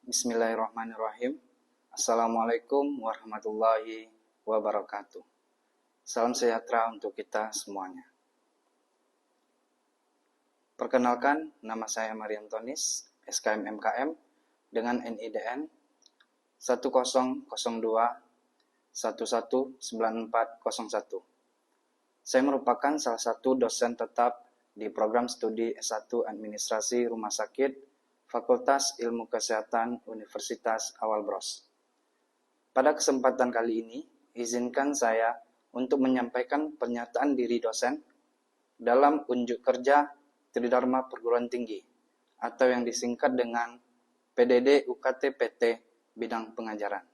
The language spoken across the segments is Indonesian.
Bismillahirrahmanirrahim. Assalamualaikum warahmatullahi wabarakatuh. Salam sejahtera untuk kita semuanya. Perkenalkan, nama saya Mariantonis, SKM MKM dengan NIDN 1002119401. Saya merupakan salah satu dosen tetap di program studi S1 Administrasi Rumah Sakit Fakultas Ilmu Kesehatan Universitas Awal-Bros. Pada kesempatan kali ini, izinkan saya untuk menyampaikan pernyataan diri dosen dalam unjuk kerja Tridharma Perguruan Tinggi atau yang disingkat dengan PDD UKT PT bidang pengajaran.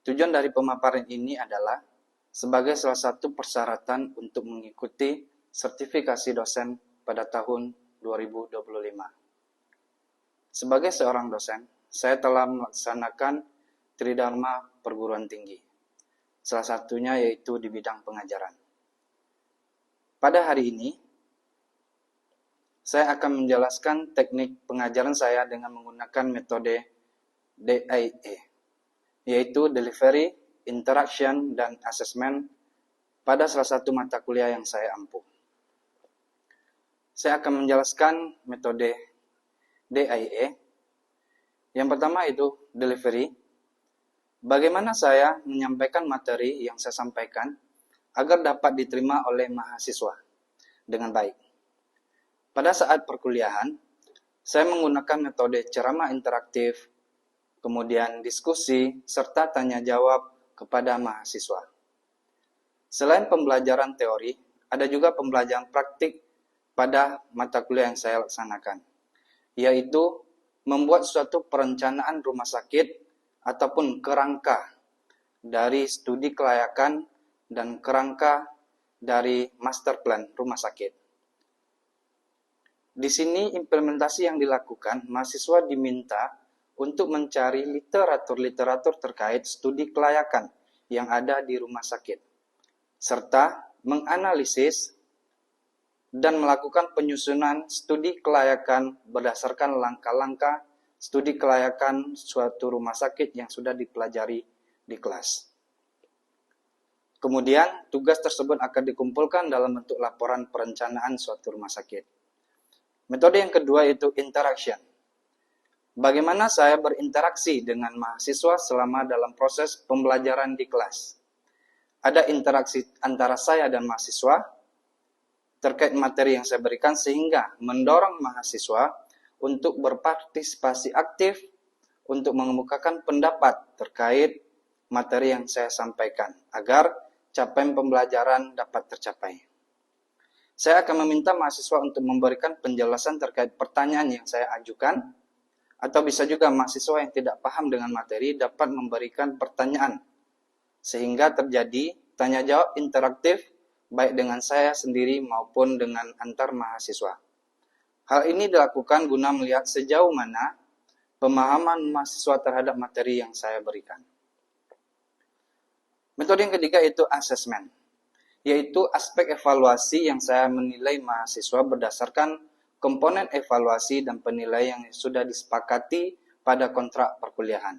Tujuan dari pemaparan ini adalah sebagai salah satu persyaratan untuk mengikuti sertifikasi dosen pada tahun 2025. Sebagai seorang dosen, saya telah melaksanakan Tridharma Perguruan Tinggi. Salah satunya yaitu di bidang pengajaran. Pada hari ini, saya akan menjelaskan teknik pengajaran saya dengan menggunakan metode DIE, yaitu Delivery, Interaction, dan Assessment pada salah satu mata kuliah yang saya ampuh. Saya akan menjelaskan metode DIE. Yang pertama itu delivery. Bagaimana saya menyampaikan materi yang saya sampaikan agar dapat diterima oleh mahasiswa dengan baik. Pada saat perkuliahan, saya menggunakan metode ceramah interaktif, kemudian diskusi, serta tanya jawab kepada mahasiswa. Selain pembelajaran teori, ada juga pembelajaran praktik pada mata kuliah yang saya laksanakan, yaitu membuat suatu perencanaan rumah sakit ataupun kerangka dari studi kelayakan dan kerangka dari master plan rumah sakit. Di sini implementasi yang dilakukan, mahasiswa diminta untuk mencari literatur-literatur terkait studi kelayakan yang ada di rumah sakit, serta menganalisis dan melakukan penyusunan studi kelayakan berdasarkan langkah-langkah studi kelayakan suatu rumah sakit yang sudah dipelajari di kelas. Kemudian, tugas tersebut akan dikumpulkan dalam bentuk laporan perencanaan suatu rumah sakit. Metode yang kedua yaitu interaction. Bagaimana saya berinteraksi dengan mahasiswa selama dalam proses pembelajaran di kelas. Ada interaksi antara saya dan mahasiswa terkait materi yang saya berikan sehingga mendorong mahasiswa untuk berpartisipasi aktif untuk mengemukakan pendapat terkait materi yang saya sampaikan agar capaian pembelajaran dapat tercapai. Saya akan meminta mahasiswa untuk memberikan penjelasan terkait pertanyaan yang saya ajukan, atau bisa juga mahasiswa yang tidak paham dengan materi dapat memberikan pertanyaan sehingga terjadi tanya jawab interaktif baik dengan saya sendiri maupun dengan antar mahasiswa. Hal ini dilakukan guna melihat sejauh mana pemahaman mahasiswa terhadap materi yang saya berikan. Metode yang ketiga yaitu assessment, yaitu aspek evaluasi yang saya menilai mahasiswa berdasarkan komponen evaluasi dan penilaian yang sudah disepakati pada kontrak perkuliahan.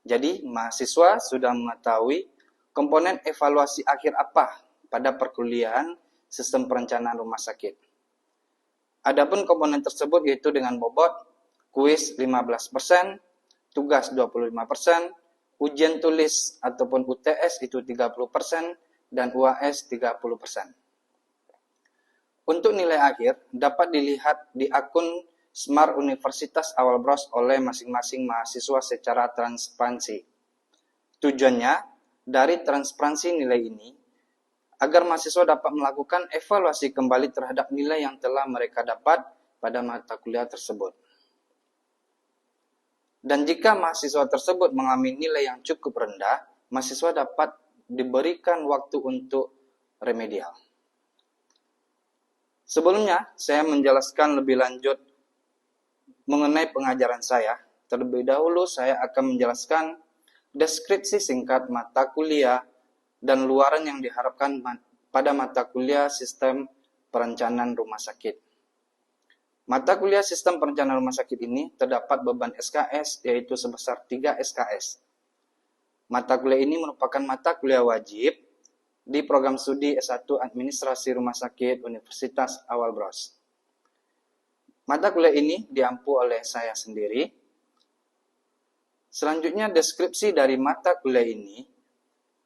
Jadi, mahasiswa sudah mengetahui komponen evaluasi akhir apa pada perkuliahan sistem perencanaan rumah sakit. Adapun komponen tersebut yaitu dengan bobot kuis 15%, tugas 25%, ujian tulis ataupun UTS itu 30%, dan UAS 30%. Untuk nilai akhir dapat dilihat di akun Smart Universitas Awal-Bros oleh masing-masing mahasiswa secara transparansi. Tujuannya dari transparansi nilai ini agar mahasiswa dapat melakukan evaluasi kembali terhadap nilai yang telah mereka dapat pada mata kuliah tersebut. Dan jika mahasiswa tersebut mengalami nilai yang cukup rendah, mahasiswa dapat diberikan waktu untuk remedial. Sebelumnya, saya menjelaskan lebih lanjut mengenai pengajaran saya. Terlebih dahulu, saya akan menjelaskan deskripsi singkat mata kuliah dan luaran yang diharapkan pada mata kuliah sistem perencanaan rumah sakit. Mata kuliah Sistem Perencanaan Rumah Sakit ini terdapat beban SKS yaitu sebesar 3 SKS. Mata kuliah ini merupakan mata kuliah wajib di program studi S1 Administrasi Rumah Sakit Universitas Awal Bros. Mata kuliah ini diampu oleh saya sendiri. Selanjutnya deskripsi dari mata kuliah ini.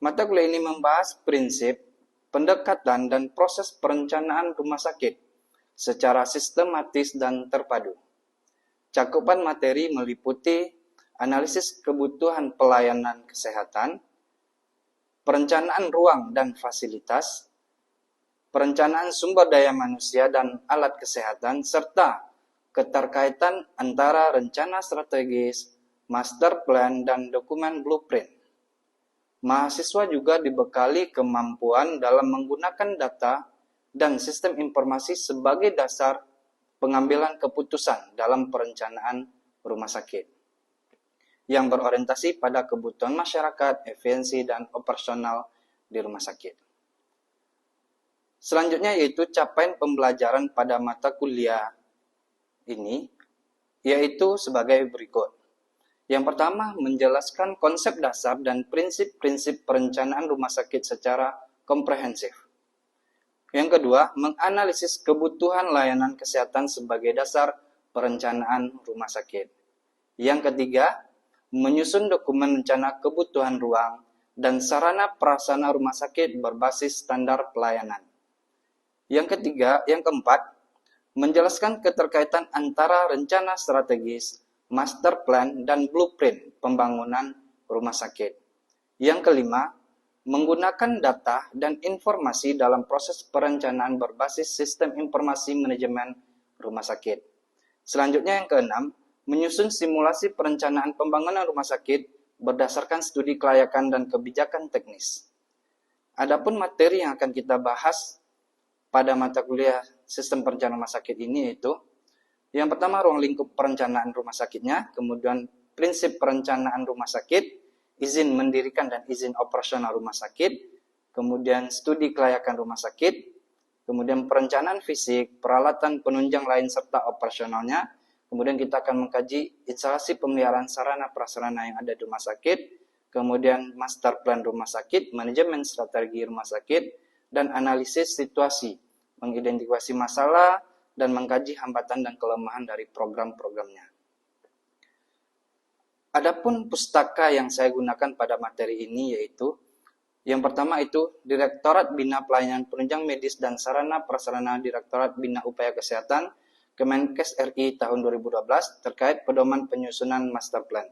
Mata kuliah ini membahas prinsip, pendekatan, dan proses perencanaan rumah sakit secara sistematis dan terpadu. Cakupan materi meliputi analisis kebutuhan pelayanan kesehatan, perencanaan ruang dan fasilitas, perencanaan sumber daya manusia dan alat kesehatan, serta keterkaitan antara rencana strategis, master plan, dan dokumen blueprint. Mahasiswa juga dibekali kemampuan dalam menggunakan data dan sistem informasi sebagai dasar pengambilan keputusan dalam perencanaan rumah sakit yang berorientasi pada kebutuhan masyarakat, efisiensi, dan operasional di rumah sakit. Selanjutnya yaitu capaian pembelajaran pada mata kuliah ini, yaitu sebagai berikut. Yang pertama, menjelaskan konsep dasar dan prinsip-prinsip perencanaan rumah sakit secara komprehensif. Yang kedua, menganalisis kebutuhan layanan kesehatan sebagai dasar perencanaan rumah sakit. Yang ketiga, menyusun dokumen rencana kebutuhan ruang dan sarana prasarana rumah sakit berbasis standar pelayanan. Yang keempat, menjelaskan keterkaitan antara rencana strategis, master plan, dan blueprint pembangunan rumah sakit. Yang kelima, menggunakan data dan informasi dalam proses perencanaan berbasis sistem informasi manajemen rumah sakit. Selanjutnya yang keenam, menyusun simulasi perencanaan pembangunan rumah sakit berdasarkan studi kelayakan dan kebijakan teknis. Adapun materi yang akan kita bahas pada mata kuliah Sistem Perencanaan Rumah Sakit ini yaitu yang pertama ruang lingkup perencanaan rumah sakitnya, kemudian prinsip perencanaan rumah sakit, izin mendirikan dan izin operasional rumah sakit, kemudian studi kelayakan rumah sakit, kemudian perencanaan fisik, peralatan penunjang lain serta operasionalnya, kemudian kita akan mengkaji instalasi pemeliharaan sarana prasarana yang ada di rumah sakit, kemudian master plan rumah sakit, manajemen strategi rumah sakit, dan analisis situasi, mengidentifikasi masalah, dan mengkaji hambatan dan kelemahan dari program-programnya. Adapun pustaka yang saya gunakan pada materi ini yaitu yang pertama itu Direktorat Bina Pelayanan Penunjang Medis dan Sarana Prasarana Direktorat Bina Upaya Kesehatan Kemenkes RI tahun 2012 terkait pedoman penyusunan master plan.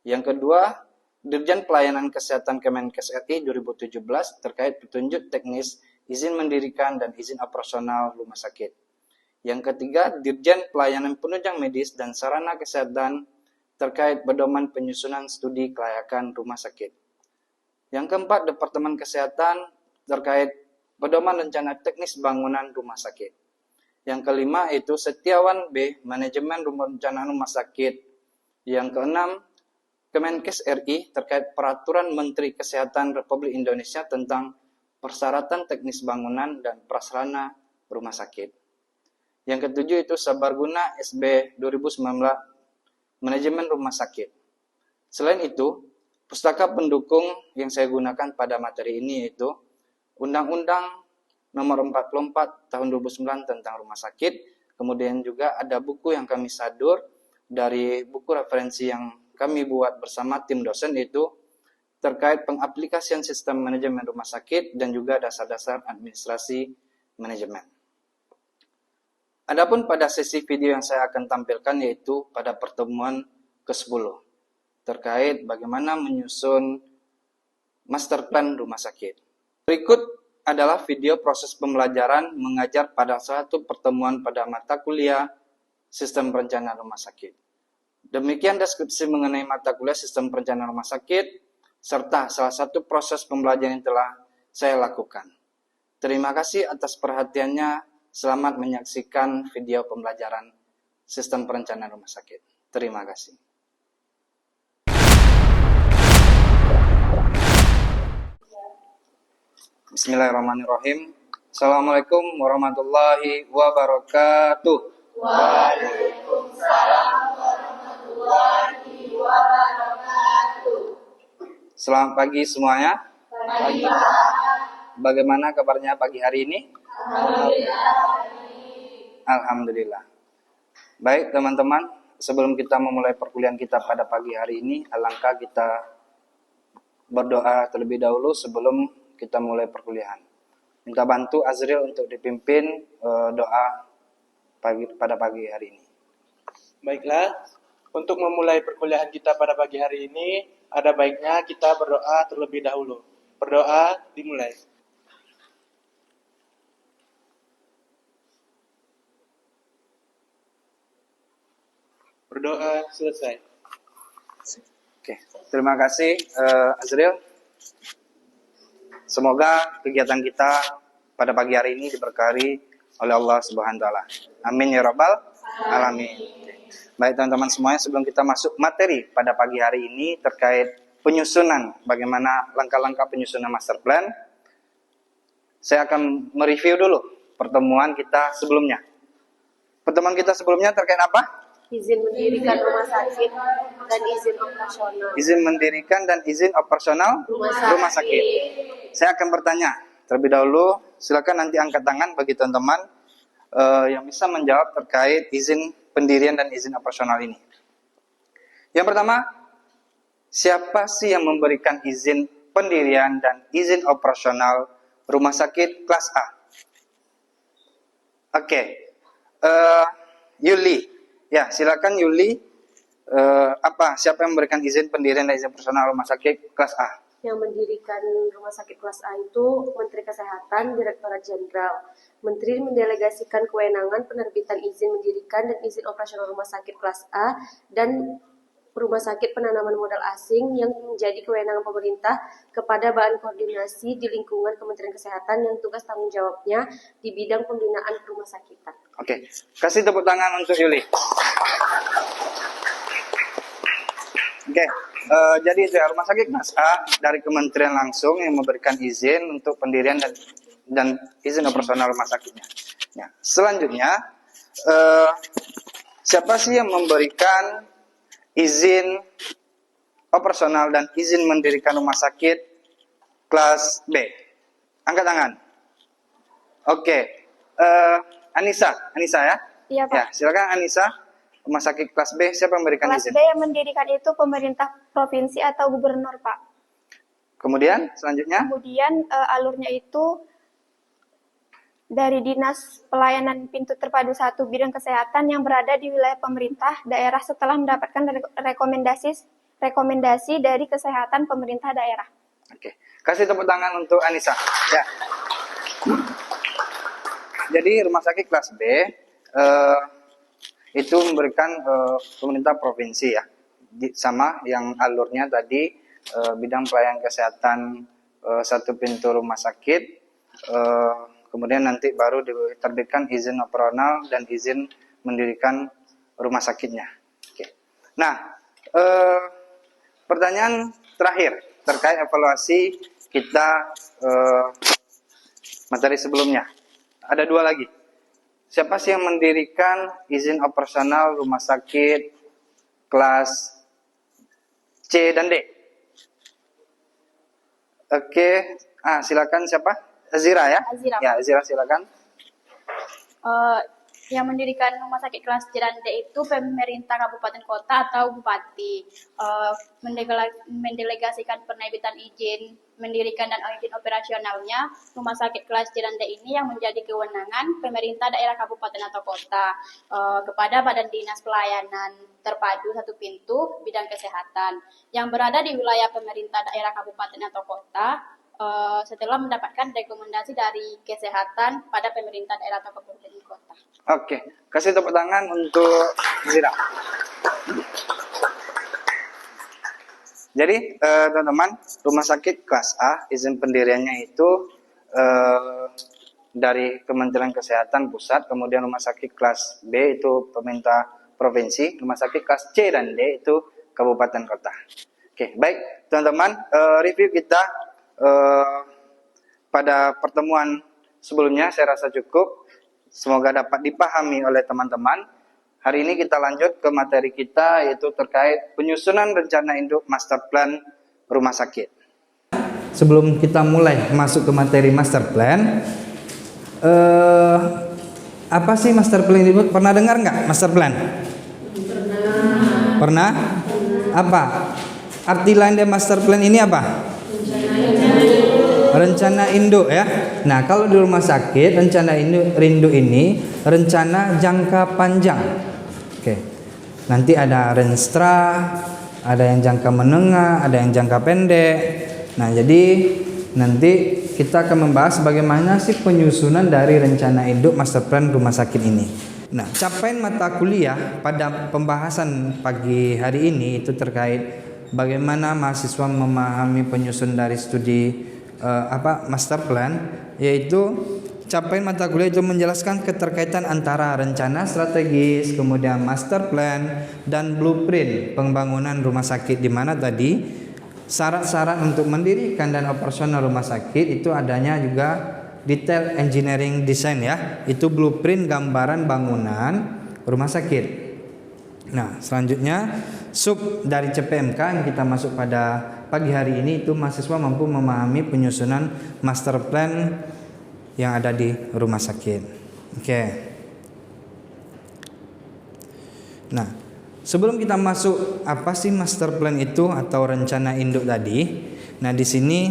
Yang kedua, Dirjen Pelayanan Kesehatan Kemenkes RI 2017 terkait petunjuk teknis, izin mendirikan dan izin operasional rumah sakit. Yang ketiga, Dirjen Pelayanan Penunjang Medis dan Sarana Kesehatan terkait pedoman penyusunan studi kelayakan rumah sakit. Yang keempat, Departemen Kesehatan terkait pedoman rencana teknis bangunan rumah sakit. Yang kelima itu Setiawan B, Manajemen Perencanaan Rumah Sakit. Yang keenam, Kemenkes RI terkait Peraturan Menteri Kesehatan Republik Indonesia tentang persyaratan teknis bangunan dan prasarana rumah sakit. Yang ketujuh itu Sabarguna SB 2019 Manajemen Rumah Sakit. Selain itu, pustaka pendukung yang saya gunakan pada materi ini yaitu Undang-Undang Nomor 44 Tahun 2009 tentang Rumah Sakit. Kemudian juga ada buku yang kami sadur dari buku referensi yang kami buat bersama tim dosen yaitu terkait pengaplikasian sistem manajemen rumah sakit dan juga dasar-dasar administrasi manajemen. Adapun pada sesi video yang saya akan tampilkan yaitu pada pertemuan ke-10 terkait bagaimana menyusun master plan rumah sakit. Berikut adalah video proses pembelajaran mengajar pada satu pertemuan pada mata kuliah Sistem Perencanaan Rumah Sakit. Demikian deskripsi mengenai mata kuliah Sistem Perencanaan Rumah Sakit serta salah satu proses pembelajaran yang telah saya lakukan. Terima kasih atas perhatiannya. Selamat menyaksikan video pembelajaran Sistem Perencanaan Rumah Sakit. Terima kasih. Bismillahirrahmanirrahim. Assalamualaikum warahmatullahi wabarakatuh. Selamat pagi semuanya. Pagi. Bagaimana kabarnya pagi hari ini? Alhamdulillah. Baik teman-teman, sebelum kita memulai perkuliahan kita pada pagi hari ini, alangkah kita berdoa terlebih dahulu sebelum kita mulai perkuliahan. Minta bantu Azril untuk dipimpin doa pada pagi hari ini. Baiklah, untuk memulai perkuliahan kita pada pagi hari ini, ada baiknya kita berdoa terlebih dahulu. Berdoa dimulai. Berdoa selesai. Oke, terima kasih Azril. Semoga kegiatan kita pada pagi hari ini diberkahi oleh Allah Subhanahu wa taala. Amin ya rabbal alamin. Baik teman-teman semuanya, sebelum kita masuk materi pada pagi hari ini terkait penyusunan, bagaimana langkah-langkah penyusunan master plan, saya akan mereview dulu pertemuan kita sebelumnya. Pertemuan kita sebelumnya terkait apa? Izin mendirikan rumah sakit dan izin operasional. Izin mendirikan dan izin operasional rumah sakit. Saya akan bertanya terlebih dahulu, silakan nanti angkat tangan bagi teman-teman yang bisa menjawab terkait izin pendirian dan izin operasional ini. Yang pertama, siapa sih yang memberikan izin pendirian dan izin operasional rumah sakit kelas A? Oke, Yuli, ya silakan Yuli. Siapa yang memberikan izin pendirian dan izin operasional rumah sakit kelas A? Yang mendirikan rumah sakit kelas A itu Menteri Kesehatan, Direktorat Jenderal. Menteri mendelegasikan kewenangan penerbitan izin mendirikan dan izin operasional rumah sakit kelas A dan rumah sakit penanaman modal asing yang menjadi kewenangan pemerintah kepada Badan Koordinasi di lingkungan Kementerian Kesehatan yang tugas tanggung jawabnya di bidang pembinaan rumah sakitan. Oke, kasih tepuk tangan untuk Yuli. Oke, jadi itu ya, rumah sakit kelas A dari kementerian langsung yang memberikan izin untuk pendirian dan izin operasional rumah sakitnya. Ya, selanjutnya, siapa sih yang memberikan izin operasional dan izin mendirikan rumah sakit kelas B? Angkat tangan. Oke, Anissa ya? Iya, Pak. Ya, silakan Anissa. Rumah sakit kelas B, siapa yang memberikan Kelas izin? B yang mendirikan itu pemerintah provinsi atau gubernur, Pak. Kemudian, selanjutnya? Kemudian alurnya itu dari Dinas Pelayanan Pintu Terpadu 1 Bidang Kesehatan yang berada di wilayah pemerintah daerah setelah mendapatkan rekomendasi dari kesehatan pemerintah daerah. Oke, kasih tepuk tangan untuk Anissa. Ya. Jadi rumah sakit kelas B itu memberikan pemerintah provinsi ya, sama yang alurnya tadi bidang pelayanan kesehatan satu pintu rumah sakit, kemudian nanti baru diterbitkan izin operasional dan izin mendirikan rumah sakitnya. Oke. Nah, pertanyaan terakhir terkait evaluasi kita materi sebelumnya. Ada dua lagi. Siapa sih yang mendirikan izin operasional rumah sakit kelas C dan D? Oke, silakan siapa? Azira ya? Azira. Ya, Azira silakan. Yang mendirikan rumah sakit kelas C dan D itu pemerintah kabupaten kota atau bupati. Mendelegasikan penerbitan izin mendirikan dan izin operasionalnya rumah sakit kelas C dan D ini yang menjadi kewenangan pemerintah daerah kabupaten atau kota kepada Badan Dinas Pelayanan Terpadu Satu Pintu Bidang Kesehatan yang berada di wilayah pemerintah daerah kabupaten atau kota setelah mendapatkan rekomendasi dari kesehatan pada pemerintah daerah atau kabupaten kota. Oke, kasih tepuk tangan untuk Zira. Jadi teman-teman, rumah sakit kelas A izin pendiriannya itu dari Kementerian Kesehatan Pusat, kemudian rumah sakit kelas B itu pemerintah provinsi, rumah sakit kelas C dan D itu kabupaten kota. Oke, baik teman-teman, review kita pada pertemuan sebelumnya saya rasa cukup. Semoga dapat dipahami oleh teman-teman. Hari ini kita lanjut ke materi kita, yaitu terkait penyusunan rencana induk master plan rumah sakit. Sebelum kita mulai masuk ke materi master plan, apa sih master plan itu? Pernah dengar nggak master plan? Pernah? Apa? Arti lain dari master plan ini apa? Rencana induk ya. Nah, kalau di rumah sakit rencana induk ini rencana jangka panjang. Oke. Nanti ada renstra, ada yang jangka menengah, ada yang jangka pendek. Nah, jadi nanti kita akan membahas bagaimana sih penyusunan dari rencana induk master plan rumah sakit ini. Nah, capaian mata kuliah pada pembahasan pagi hari ini itu terkait bagaimana mahasiswa memahami penyusun dari studi master plan, yaitu capaian mata kuliah itu menjelaskan keterkaitan antara rencana strategis, kemudian master plan dan blueprint pembangunan rumah sakit, di mana tadi syarat-syarat untuk mendirikan dan operasional rumah sakit itu adanya juga detail engineering design ya, itu blueprint gambaran bangunan rumah sakit. Nah, selanjutnya sub dari CPMK yang kita masuk pada pagi hari ini itu mahasiswa mampu memahami penyusunan master plan yang ada di rumah sakit. Oke. Nah, sebelum kita masuk apa sih master plan itu atau rencana induk tadi? Nah, di sini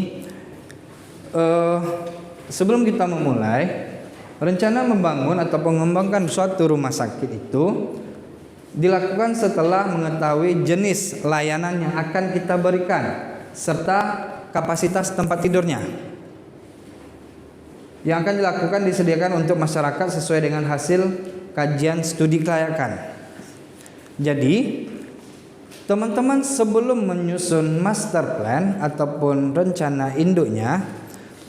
sebelum kita memulai rencana membangun atau mengembangkan suatu rumah sakit itu dilakukan setelah mengetahui jenis layanan yang akan kita berikan serta kapasitas tempat tidurnya. Yang akan dilakukan disediakan untuk masyarakat sesuai dengan hasil kajian studi kelayakan. Jadi, teman-teman sebelum menyusun master plan ataupun rencana induknya,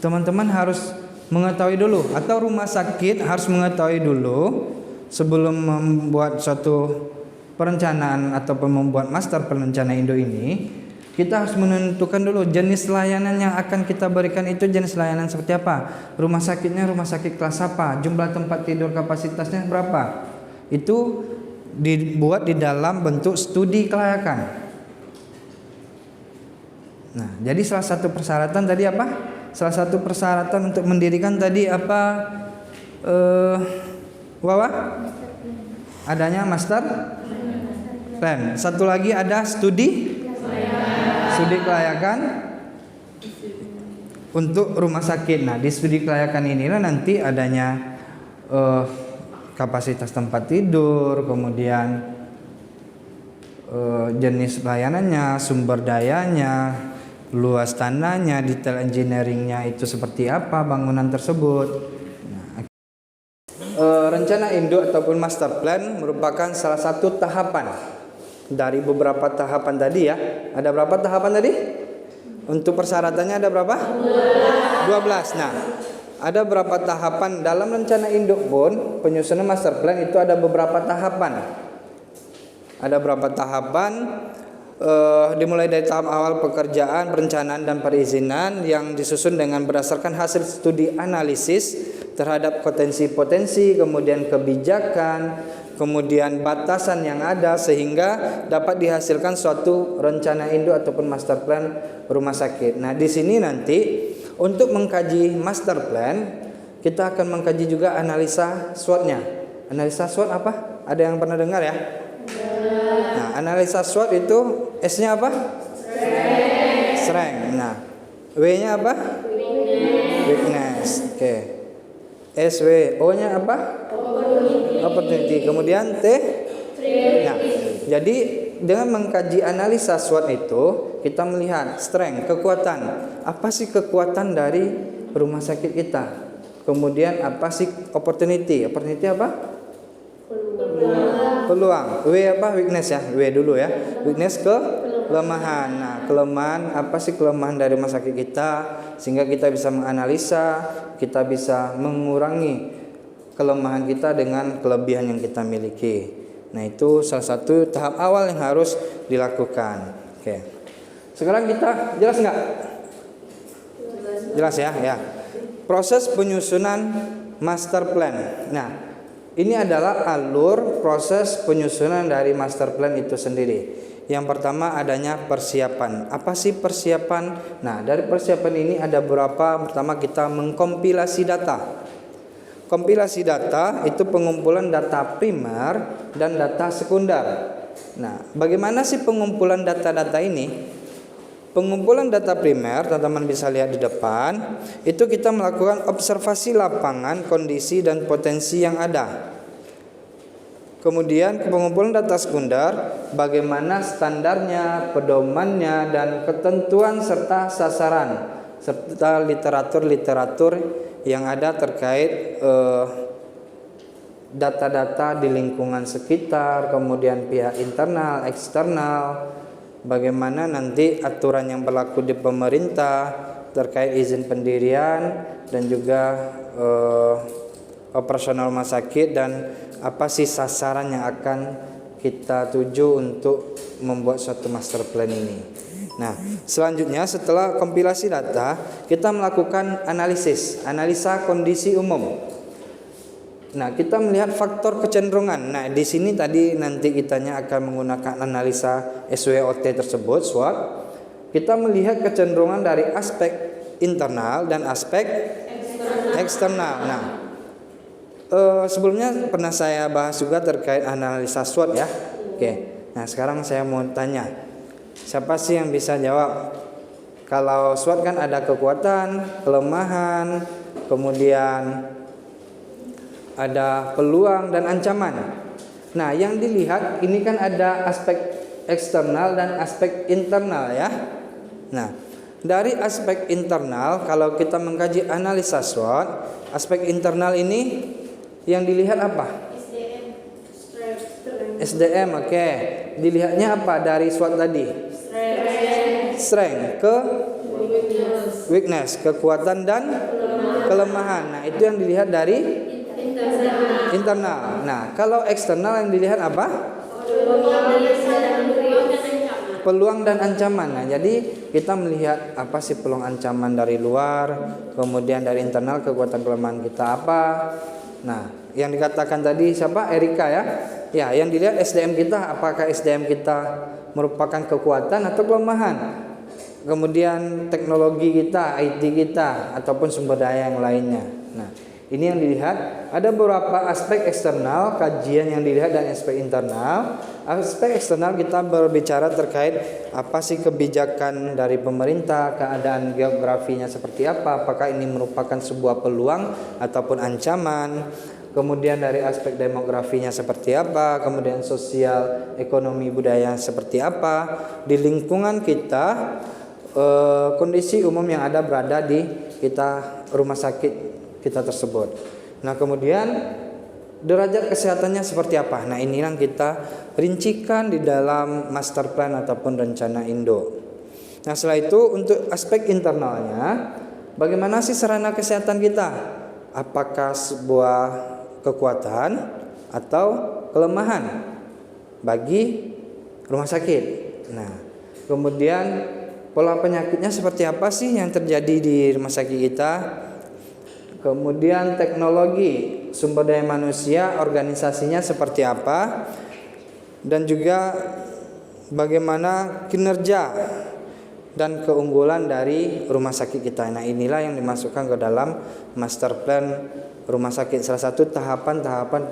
teman-teman harus mengetahui dulu, atau rumah sakit harus mengetahui dulu sebelum membuat suatu perencanaan ataupun membuat master plan rencana induk ini. Kita harus menentukan dulu jenis layanan yang akan kita berikan itu jenis layanan seperti apa. Rumah sakitnya rumah sakit kelas apa, jumlah tempat tidur kapasitasnya berapa. Itu dibuat di dalam bentuk studi kelayakan. Nah, jadi salah satu persyaratan tadi apa? Salah satu persyaratan untuk mendirikan tadi apa? Wawa? Adanya master plan. Satu lagi ada studi kelayakan untuk rumah sakit. Nah, di studi kelayakan inilah nanti adanya kapasitas tempat tidur, kemudian jenis layanannya, sumber dayanya, luas tanahnya, detail engineeringnya itu seperti apa bangunan tersebut. Nah, rencana induk ataupun master plan merupakan salah satu tahapan dari beberapa tahapan tadi ya. Ada berapa tahapan tadi? Untuk persyaratannya ada berapa? 12. Nah, ada berapa tahapan dalam rencana induk pun penyusunan master plan itu ada beberapa tahapan. Ada berapa tahapan? Dimulai dari tahap awal pekerjaan, perencanaan dan perizinan yang disusun dengan berdasarkan hasil studi analisis terhadap potensi-potensi, kemudian kebijakan, kemudian batasan yang ada sehingga dapat dihasilkan suatu rencana induk ataupun master plan rumah sakit. Nah, di sini nanti untuk mengkaji master plan kita akan mengkaji juga analisa SWOT-nya. Analisa SWOT apa? Ada yang pernah dengar ya? Nah, analisa SWOT itu S-nya apa? Strength. Nah, W-nya apa? Weakness. Oke. SW, O-nya apa? Opportunity. Kemudian T. Nah, jadi dengan mengkaji analisa SWOT itu kita melihat strength, kekuatan. Apa sih kekuatan dari rumah sakit kita? Kemudian apa sih opportunity? Opportunity apa? Peluang. W apa? Weakness ya. W dulu ya. Weakness kelemahan. Nah, kelemahan apa sih kelemahan dari rumah sakit kita sehingga kita bisa menganalisa, kita bisa mengurangi kelemahan kita dengan kelebihan yang kita miliki. Nah, itu salah satu tahap awal yang harus dilakukan. Oke. Sekarang kita jelas nggak? Jelas ya, ya. Proses penyusunan master plan. Nah, ini adalah alur proses penyusunan dari master plan itu sendiri. Yang pertama adanya persiapan. Apa sih persiapan? Nah, dari persiapan ini ada beberapa. Pertama kita mengkompilasi data. Kompilasi data itu pengumpulan data primer dan data sekunder. Nah, bagaimana sih pengumpulan data-data ini? Pengumpulan data primer, teman-teman bisa lihat di depan, itu kita melakukan observasi lapangan, kondisi dan potensi yang ada. Kemudian pengumpulan data sekunder, bagaimana standarnya, pedomannya, dan ketentuan serta sasaran, serta literatur-literatur yang ada terkait data-data di lingkungan sekitar, kemudian pihak internal, eksternal, bagaimana nanti aturan yang berlaku di pemerintah terkait izin pendirian dan juga operasional rumah sakit, dan apa sih sasaran yang akan kita tuju untuk membuat suatu master plan ini. Nah, selanjutnya setelah kompilasi data, kita melakukan analisa kondisi umum. Nah, kita melihat faktor kecenderungan. Nah, di sini tadi nanti kitanya akan menggunakan analisa SWOT tersebut, SWOT. Kita melihat kecenderungan dari aspek internal dan aspek eksternal. Nah, sebelumnya pernah saya bahas juga terkait analisa SWOT ya. Oke. Nah, sekarang saya mau tanya, siapa sih yang bisa jawab? Kalau SWOT kan ada kekuatan, kelemahan, kemudian ada peluang dan ancaman. Nah, yang dilihat ini kan ada aspek eksternal dan aspek internal ya. Nah, dari aspek internal, kalau kita mengkaji analisa SWOT, aspek internal ini yang dilihat apa? SDM, oke. Dilihatnya apa dari SWOT tadi? Strength, weakness, kekuatan dan kelemahan. Nah, itu yang dilihat dari internal. Nah, kalau eksternal yang dilihat apa? Peluang dan ancaman. Nah, jadi kita melihat apa sih peluang ancaman dari luar, kemudian dari internal kekuatan kelemahan kita apa. Nah, yang dikatakan tadi siapa? Erika ya. Ya, yang dilihat SDM kita, apakah SDM kita merupakan kekuatan atau kelemahan. Kemudian teknologi kita, IT kita, ataupun sumber daya yang lainnya. Nah, ini yang dilihat. Ada beberapa aspek eksternal, kajian yang dilihat, dan aspek internal. Aspek eksternal kita berbicara terkait apa sih kebijakan dari pemerintah, keadaan geografinya seperti apa, apakah ini merupakan sebuah peluang ataupun ancaman. Kemudian dari aspek demografinya seperti apa, kemudian sosial, ekonomi, budaya seperti apa di lingkungan kita, kondisi umum yang ada berada di kita rumah sakit kita tersebut. Nah, kemudian derajat kesehatannya seperti apa. Nah, ini yang kita rincikan di dalam master plan ataupun rencana Indo. Nah, setelah itu untuk aspek internalnya, bagaimana sih sarana kesehatan kita? Apakah sebuah kekuatan atau kelemahan bagi rumah sakit? Nah, kemudian pola penyakitnya seperti apa sih yang terjadi di rumah sakit kita? Kemudian teknologi, sumber daya manusia, organisasinya seperti apa? Dan juga bagaimana kinerja dan keunggulan dari rumah sakit kita. Nah, inilah yang dimasukkan ke dalam master plan rumah sakit, salah satu tahapan-tahapan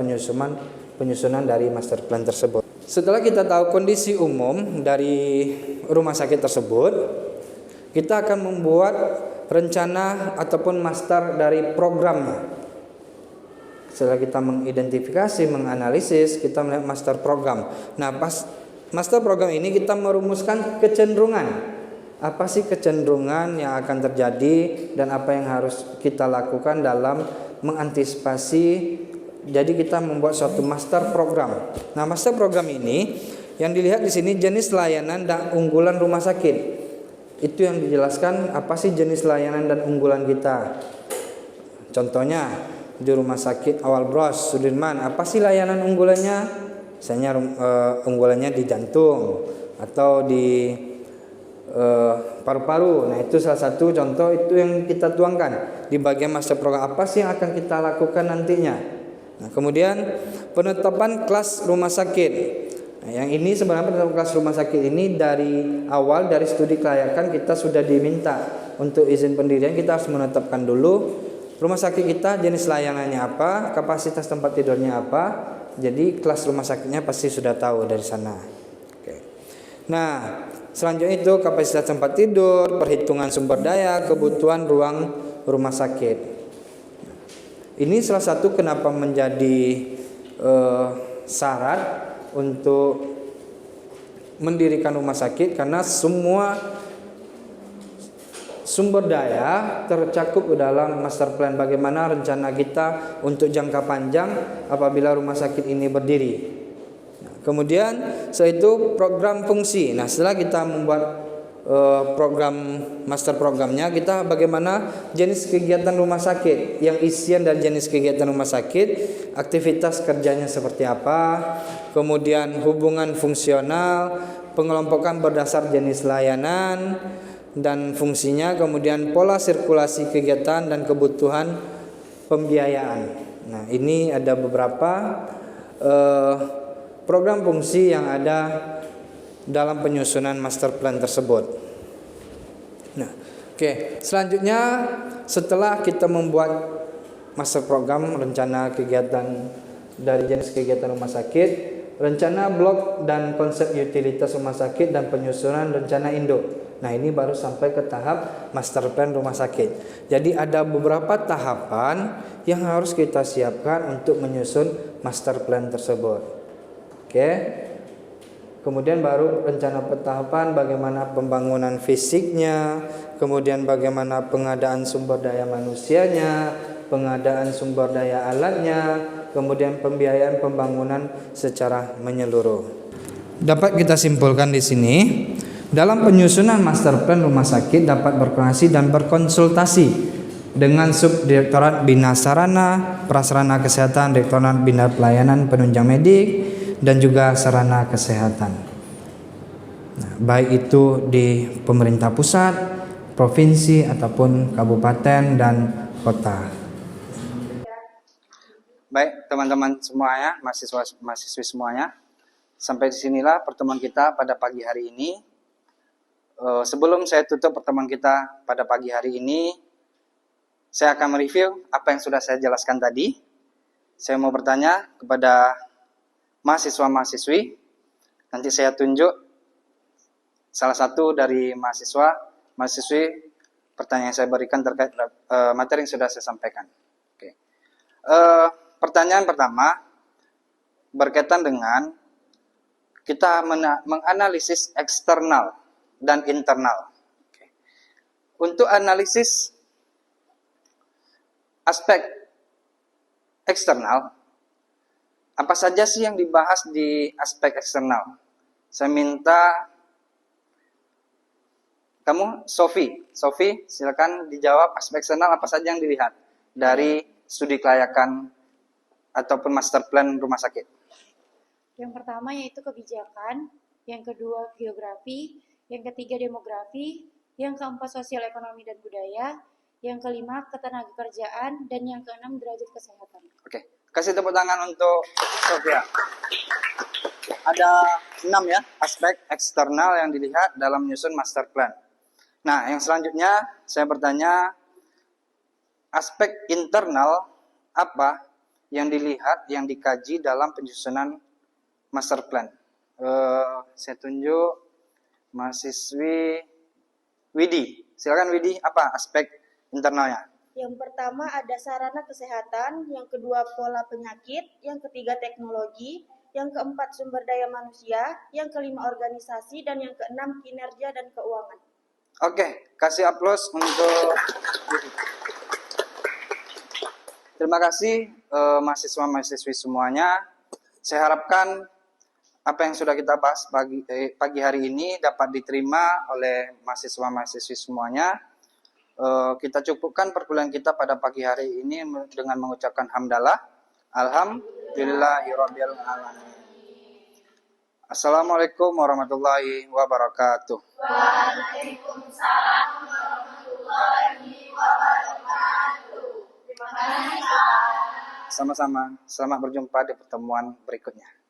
penyusunan dari master plan tersebut. Setelah kita tahu kondisi umum dari rumah sakit tersebut, kita akan membuat rencana ataupun master dari programnya. Setelah kita mengidentifikasi, menganalisis, kita melihat master program. Nah, pas master program ini kita merumuskan kecenderungan. Apa sih kecenderungan yang akan terjadi dan apa yang harus kita lakukan dalam mengantisipasi. Jadi kita membuat suatu master program. Nah, master program ini yang dilihat di sini jenis layanan dan unggulan rumah sakit. Itu yang dijelaskan apa sih jenis layanan dan unggulan kita. Contohnya di rumah sakit Awal Bros Sudirman, apa sih layanan unggulannya? Misalnya unggulannya di jantung atau di paru-paru. Nah, itu salah satu contoh itu yang kita tuangkan di bagian master program apa sih yang akan kita lakukan nantinya. Nah, kemudian penetapan kelas rumah sakit. Nah, yang ini sebenarnya penetapan kelas rumah sakit ini dari awal dari studi kelayakan kita sudah diminta untuk izin pendirian kita harus menetapkan dulu rumah sakit kita jenis layanannya apa, kapasitas tempat tidurnya apa. Jadi kelas rumah sakitnya pasti sudah tahu dari sana. Oke. Nah, selanjutnya itu kapasitas tempat tidur, perhitungan sumber daya, kebutuhan ruang rumah sakit. Ini salah satu kenapa menjadi syarat untuk mendirikan rumah sakit, karena semua sumber daya tercakup dalam master plan bagaimana rencana kita untuk jangka panjang apabila rumah sakit ini berdiri. Kemudian setelah itu program fungsi. Nah, setelah kita membuat program master programnya, kita bagaimana jenis kegiatan rumah sakit, yang isian dan jenis kegiatan rumah sakit, aktivitas kerjanya seperti apa, kemudian hubungan fungsional, pengelompokan berdasar jenis layanan dan fungsinya, kemudian pola sirkulasi kegiatan dan kebutuhan pembiayaan. Nah, ini ada beberapa program fungsi yang ada dalam penyusunan master plan tersebut. Nah, oke. Selanjutnya setelah kita membuat master program, rencana kegiatan dari jenis kegiatan rumah sakit, rencana blok dan konsep utilitas rumah sakit dan penyusunan rencana induk. Nah, ini baru sampai ke tahap master plan rumah sakit. Jadi ada beberapa tahapan yang harus kita siapkan untuk menyusun master plan tersebut. Oke. Kemudian baru rencana tahapan bagaimana pembangunan fisiknya, kemudian bagaimana pengadaan sumber daya manusianya, pengadaan sumber daya alatnya, kemudian pembiayaan pembangunan secara menyeluruh. Dapat kita simpulkan di sini, dalam penyusunan master plan rumah sakit dapat berkoordinasi dan berkonsultasi dengan Subdirektorat Bina Sarana, Prasarana Kesehatan, Direktorat Bina Pelayanan Penunjang Medik, dan juga sarana kesehatan. Nah, baik itu di pemerintah pusat, provinsi ataupun kabupaten dan kota. Baik, teman-teman semuanya, mahasiswi semuanya, sampai disinilah pertemuan kita pada pagi hari ini. Sebelum saya tutup pertemuan kita pada pagi hari ini, saya akan mereview apa yang sudah saya jelaskan tadi. Saya mau bertanya kepada mahasiswa-mahasiswi. Nanti saya tunjuk salah satu dari mahasiswi pertanyaan yang saya berikan terkait materi yang sudah saya sampaikan. Oke. Pertanyaan pertama berkaitan dengan kita menganalisis eksternal dan internal. Oke. Untuk analisis aspek eksternal, apa saja sih yang dibahas di aspek eksternal? Saya minta kamu, Sofi, silakan dijawab aspek eksternal apa saja yang dilihat dari studi kelayakan ataupun master plan rumah sakit. Yang pertama yaitu kebijakan, yang kedua geografi, yang ketiga demografi, yang keempat sosial ekonomi dan budaya, yang kelima ketenagakerjaan, dan yang keenam derajat kesehatan. Oke. Kasih tepuk tangan untuk Sofia. Ada 6 ya aspek eksternal yang dilihat dalam menyusun master plan. Nah, yang selanjutnya saya bertanya, aspek internal apa yang dilihat, yang dikaji dalam penyusunan master plan? Saya tunjuk mahasiswi Widi. Silakan Widi, apa aspek internalnya? Yang pertama ada sarana kesehatan, yang kedua pola penyakit, yang ketiga teknologi, yang keempat sumber daya manusia, yang kelima organisasi, dan yang keenam kinerja dan keuangan. Oke, kasih aplaus untuk terima kasih mahasiswa-mahasiswi semuanya. Saya harapkan apa yang sudah kita bahas pagi hari ini dapat diterima oleh mahasiswa-mahasiswi semuanya. Kita cukupkan perkuliahan kita pada pagi hari ini dengan mengucapkan hamdalah. Alhamdulillahirabbil alamin. Assalamualaikum warahmatullahi wabarakatuh. Sama-sama. Selamat berjumpa di pertemuan berikutnya.